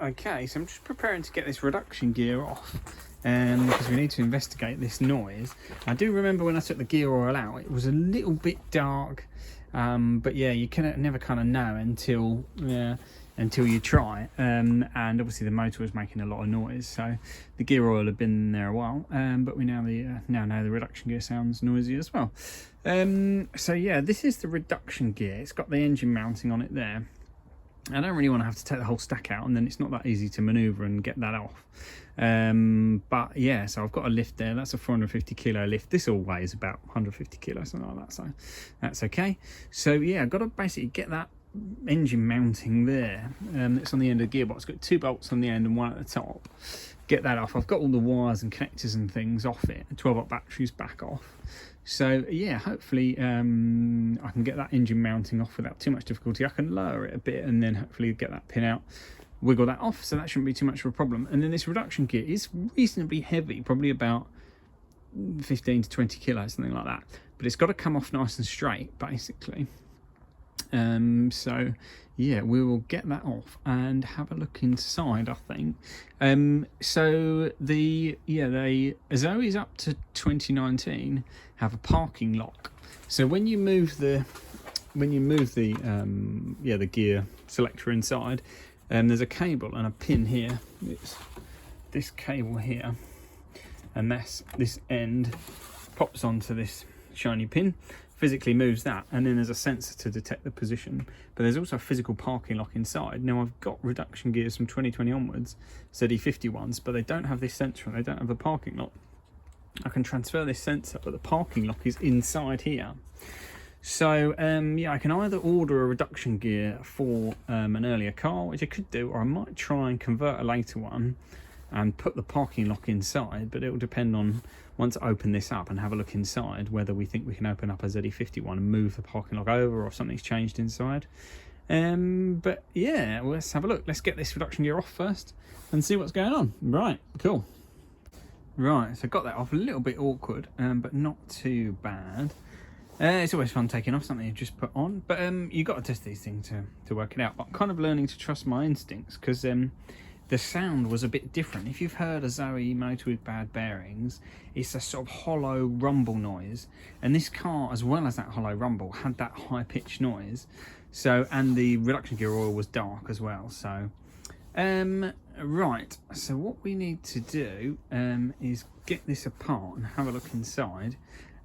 Okay, so I'm just preparing to get this reduction gear off because we need to investigate this noise. I do remember when I took the gear oil out, it was a little bit dark, but yeah, you can never kind of know until you try. And obviously the motor was making a lot of noise, so the gear oil had been there a while, but we now know the reduction gear sounds noisy as well. So yeah, this is the reduction gear. It's got the engine mounting on it there. I don't really want to have to take the whole stack out, and then it's not that easy to manoeuvre and get that off. But yeah, so I've got a lift there. That's a 450 kilo lift. This all weighs about 150 kilos, something like that, so that's okay. So yeah, I've got to basically get that engine mounting there. It's on the end of the gearbox. Got 2 bolts on the end and 1 at the top. Get that off. I've got all the wires and connectors and things off it. 12-volt batteries back off. So yeah, hopefully I can get that engine mounting off without too much difficulty. I can lower it a bit and then hopefully get that pin out, wiggle that off, so that shouldn't be too much of a problem. And then this reduction gear is reasonably heavy, probably about 15 to 20 kilos, something like that. But it's got to come off nice and straight, basically. So yeah, we will get that off and have a look inside, I think. So the Zoe's up to 2019 have a parking lock. So when you move the gear selector inside, there's a cable and a pin here. It's this cable here, and this end pops onto this shiny pin, physically moves that, and then there's a sensor to detect the position. But there's also a physical parking lock inside. Now I've got reduction gears from 2020 onwards, ZE40 ones, but they don't have this sensor and they don't have a parking lock. I can transfer this sensor, but the parking lock is inside here. So yeah, I can either order a reduction gear for an earlier car, which I could do, or I might try and convert a later one and put the parking lock inside. But it will depend on, once I open this up and have a look inside, whether we think we can open up a ZE40 one and move the parking lock over, or something's changed inside. But yeah, well, let's have a look. Let's get this reduction gear off first and see what's going on. Right, cool. Right, so got that off. A little bit awkward, but not too bad. It's always fun taking off something you just put on, but you've got to test these things to work it out. But I'm kind of learning to trust my instincts, because the sound was a bit different. If you've heard a Zoe motor with bad bearings, it's a sort of hollow rumble noise, and this car, as well as that hollow rumble, had that high-pitched noise. So, and the reduction gear oil was dark as well. So right, so what we need to do is get this apart and have a look inside.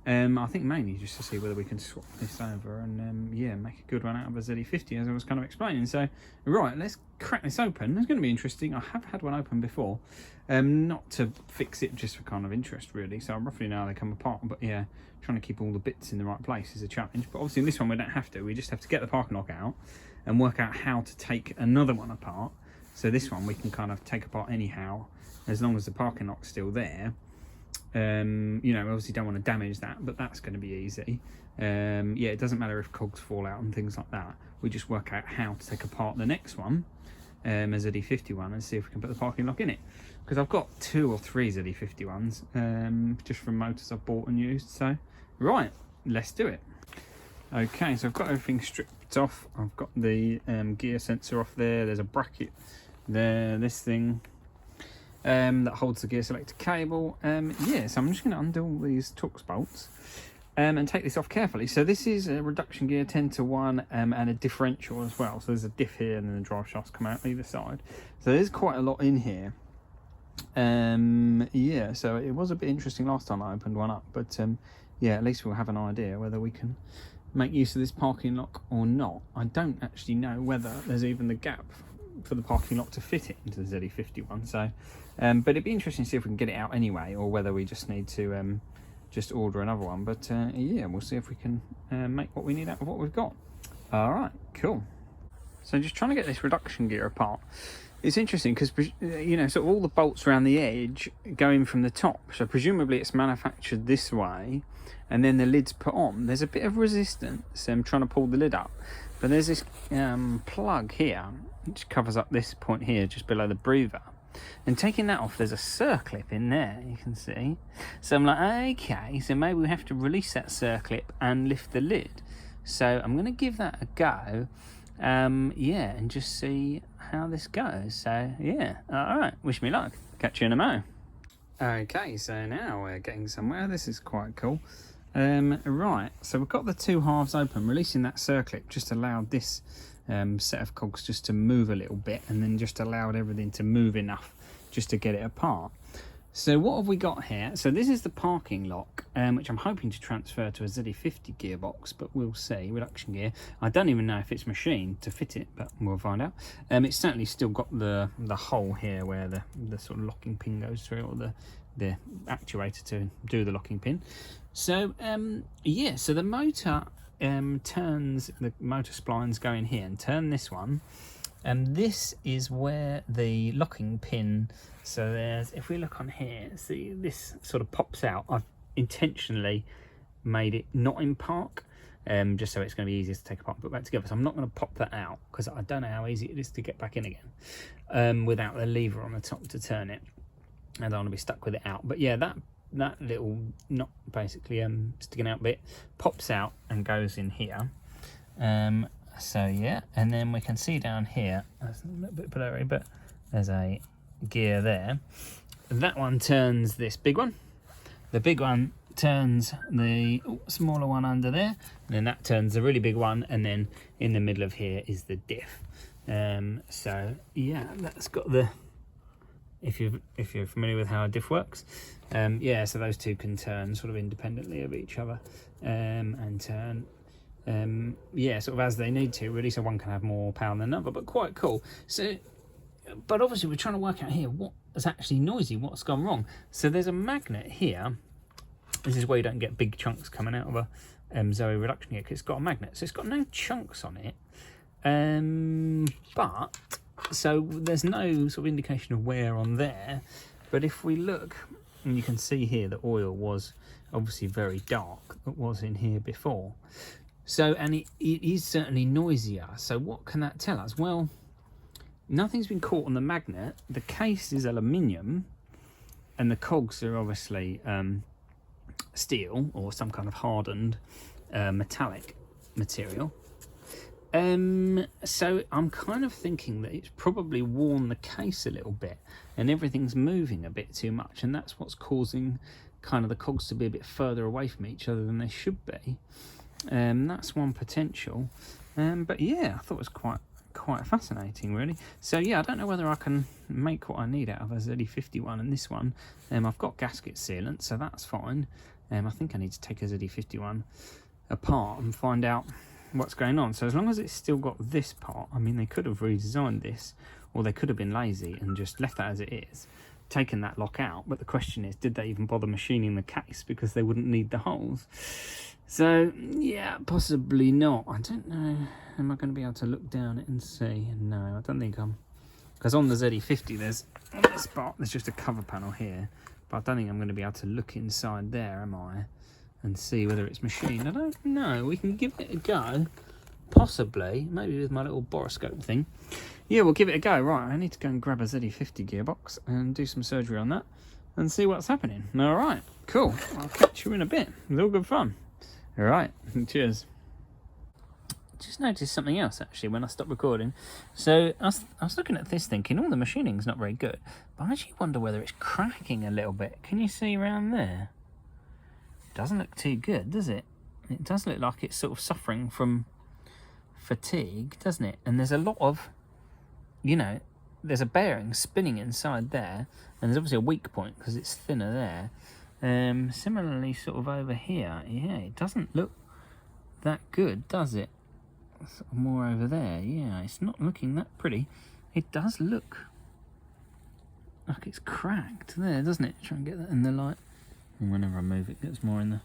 I think mainly just to see whether we can swap this over and yeah, make a good one out of a ZE40, as I was kind of explaining. So right, let's crack this open. It's going to be interesting. I have had one open before, not to fix it, just for kind of interest really, so I roughly know how they come apart. But yeah, trying to keep all the bits in the right place is a challenge. But obviously in this one we don't have to. We just have to get the parking lock out and work out how to take another one apart. So this one we can kind of take apart anyhow, as long as the parking lock's still there. You know, obviously don't want to damage that, but that's going to be easy. Yeah, it doesn't matter if cogs fall out and things like that. We just work out how to take apart the next one, a ZE40 one, and see if we can put the parking lock in it. Because I've got 2 or 3 ZE40 ones, just from motors I've bought and used. So right, let's do it. Okay, so I've got everything stripped off. I've got the gear sensor off there. There's a bracket there, this thing that holds the gear selector cable. Yeah, so I'm just going to undo all these Torx bolts and take this off carefully. So this is a reduction gear 10 to 1 and a differential as well. So there's a diff here, and then the drive shafts come out either side. So there's quite a lot in here. Yeah, so it was a bit interesting last time I opened one up, but yeah, at least we'll have an idea whether we can make use of this parking lock or not. I don't actually know whether there's even the gap for the parking lock to fit it into the ZE40 one. So but it'd be interesting to see if we can get it out anyway, or whether we just need to just order another one. But yeah, we'll see if we can make what we need out of what we've got. All right, cool. So just trying to get this reduction gear apart. It's interesting because, you know, so all the bolts around the edge going from the top, so presumably it's manufactured this way, and then the lid's put on. There's a bit of resistance trying to pull the lid up, but there's this plug here which covers up this point here just below the breather, and taking that off, there's a circlip in there, you can see. So I'm like, okay, so maybe we have to release that circlip and lift the lid. So I'm going to give that a go, yeah, and just see how this goes. So yeah, all right, wish me luck. Catch you in a mo. Okay, so now we're getting somewhere. This is quite cool. Right, so we've got the two halves open. Releasing that circlip just allowed this set of cogs just to move a little bit, and then just allowed everything to move enough just to get it apart. So what have we got here? So this is the parking lock, which I'm hoping to transfer to a ZE50 gearbox, but we'll see. Reduction gear. I don't even know if it's machined to fit it, but we'll find out. It's certainly still got the hole here where the sort of locking pin goes through, or the actuator to do the locking pin. So yeah, so the motor turns, the motor splines go in here and turn this one. And this is where the locking pin, so there's, if we look on here, see this sort of pops out. I've intentionally made it not in park, just so it's going to be easier to take apart and put back together. So I'm not going to pop that out because I don't know how easy it is to get back in again without the lever on the top to turn it. I don't want to be stuck with it out. But yeah, that little, not basically sticking out bit, pops out and goes in here. So yeah, and then we can see down here, that's a little bit blurry, but there's a gear there. That one turns this big one. The big one turns the smaller one under there, and then that turns the really big one, and then in the middle of here is the diff. So yeah, that's got the, if you're familiar with how a diff works, yeah, so those two can turn sort of independently of each other, and turn yeah, sort of as they need to, really, so one can have more power than another, but quite cool. So, but obviously we're trying to work out here what is actually noisy, what's gone wrong. So there's a magnet here. This is where you don't get big chunks coming out of a Zoe reduction gear, because it's got a magnet, so it's got no chunks on it. But so there's no sort of indication of wear on there. But if we look, and you can see here the oil was obviously very dark, that was in here before. So, and it is certainly noisier. So what can that tell us? Well, nothing's been caught on the magnet. The case is aluminium, and the cogs are obviously steel or some kind of hardened metallic material. So I'm kind of thinking that it's probably worn the case a little bit, and everything's moving a bit too much, and that's what's causing kind of the cogs to be a bit further away from each other than they should be. That's one potential, but yeah, I thought it was quite fascinating, really. So yeah, I don't know whether I can make what I need out of a ZE50 one and this one. I've got gasket sealant, so that's fine. I think I need to take a ZE50 one apart and find out what's going on. So as long as it's still got this part, I mean, they could have redesigned this, or they could have been lazy and just left that as it is, taken that lock out. But the question is, did they even bother machining the case, because they wouldn't need the holes? So yeah, possibly not. I don't know, am I going to be able to look down it and see? No, I don't think I'm, because on the ZE50 there's, on this part there's just a cover panel here, but I don't think I'm going to be able to look inside there, am I, and see whether it's machined. I don't know. We can give it a go, possibly, maybe with my little boroscope thing. Yeah, we'll give it a go. Right, I need to go and grab a ZE50 gearbox and do some surgery on that and see what's happening. All right, cool. I'll catch you in a bit. It was all good fun. All right, cheers. Just noticed something else actually when I stopped recording. So I was looking at this thinking, oh, the machining's not very good, but I actually wonder whether it's cracking a little bit. Can you see around there? It doesn't look too good, does it? It does look like it's sort of suffering from fatigue, doesn't it? And there's a lot of, you know, there's a bearing spinning inside there, and there's obviously a weak point because it's thinner there. Similarly, sort of over here, yeah, it doesn't look that good, does it? Sort of more over there, yeah, it's not looking that pretty. It does look like it's cracked there, doesn't it? Try and get that in the light. And whenever I move, it gets more in the,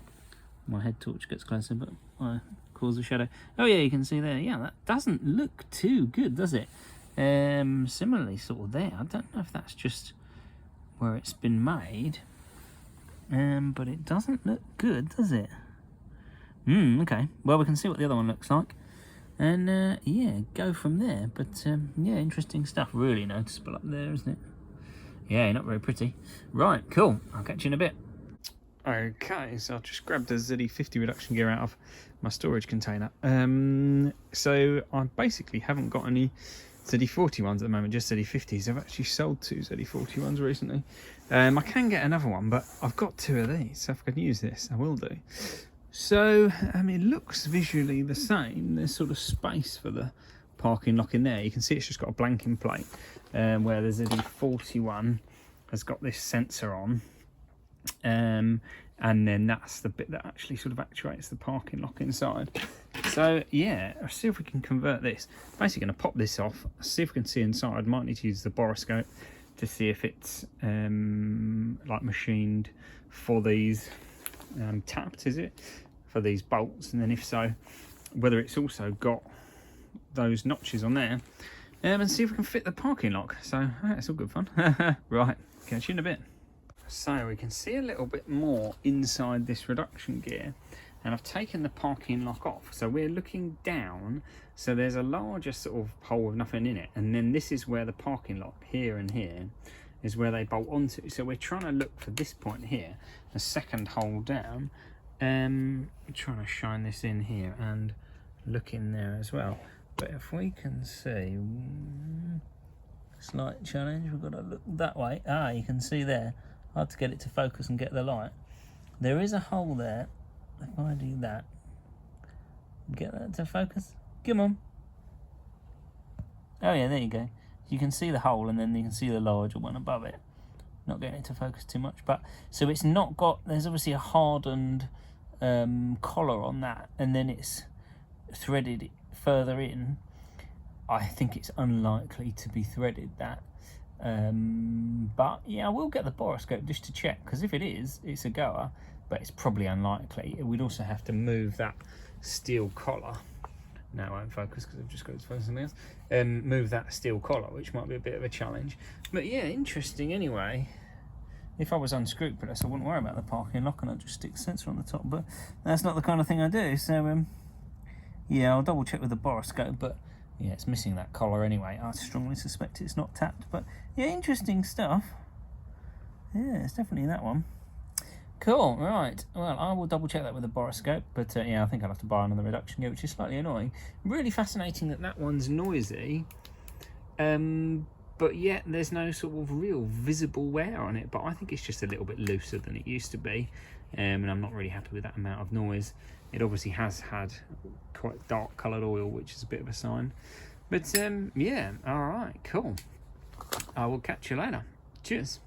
my head torch gets closer, but I cause a shadow. Oh yeah, you can see there. Yeah, that doesn't look too good, does it? Similarly, sort of there. I don't know if that's just where it's been made. But it doesn't look good, does it? Okay. Well, we can see what the other one looks like. And, yeah, go from there. But, yeah, interesting stuff. Really noticeable up there, isn't it? Yeah, not very pretty. Right, cool. I'll catch you in a bit. Okay, so I've just grabbed the ZE50 reduction gear out of my storage container. So I basically haven't got any ZE40 ones at the moment, just ZE50s. I've actually sold 2 ZE40 ones recently. I can get another one, but I've got 2 of these, so if I can use this, I will do. So, it looks visually the same. There's sort of space for the parking lock in there. You can see it's just got a blanking plate, where the ZE40 one has got this sensor on. And then that's the bit that actually sort of actuates the parking lock inside. So yeah, let's see if we can convert this. Basically going to pop this off, see if we can see inside. Might need to use the boroscope to see if it's like machined for these tapped, is it, for these bolts, and then if so, whether it's also got those notches on there, and see if we can fit the parking lock. So it's all good fun. Right, catch you in a bit. So we can see a little bit more inside this reduction gear, and I've taken the parking lock off, so we're looking down, so there's a larger sort of hole with nothing in it, and then this is where the parking lock here and here is where they bolt onto. So we're trying to look for this point here, the second hole down. I'm trying to shine this in here and look in there as well, but if we can see, slight challenge, we've got to look that way. You can see there, hard to get it to focus and get the light. There is a hole there. If I do that, get that to focus. Come on. Oh yeah, there you go. You can see the hole, and then you can see the larger one above it. Not getting it to focus too much, but so it's not got. There's obviously a hardened collar on that, and then it's threaded further in. I think it's unlikely to be threaded that. But yeah, I will get the boroscope just to check, because if it is, it's a goer, but it's probably unlikely. We'd also have to move that steel collar. No, it won't focus because I've just got to focus on something else. Move that steel collar, which might be a bit of a challenge. But yeah, interesting anyway. If I was unscrupulous, I wouldn't worry about the parking lock and I'd just stick the sensor on the top, but that's not the kind of thing I do. So yeah, I'll double check with the boroscope, but yeah, it's missing that collar anyway. I strongly suspect it's not tapped, but yeah, interesting stuff. Yeah, it's definitely that one. Cool, right. Well, I will double check that with the boroscope, but yeah, I think I'll have to buy another reduction gear, which is slightly annoying. Really fascinating that one's noisy, but yet there's no sort of real visible wear on it, but I think it's just a little bit looser than it used to be, and I'm not really happy with that amount of noise. It obviously has had quite dark coloured oil, which is a bit of a sign. But yeah, all right, cool. I will catch you later. Cheers.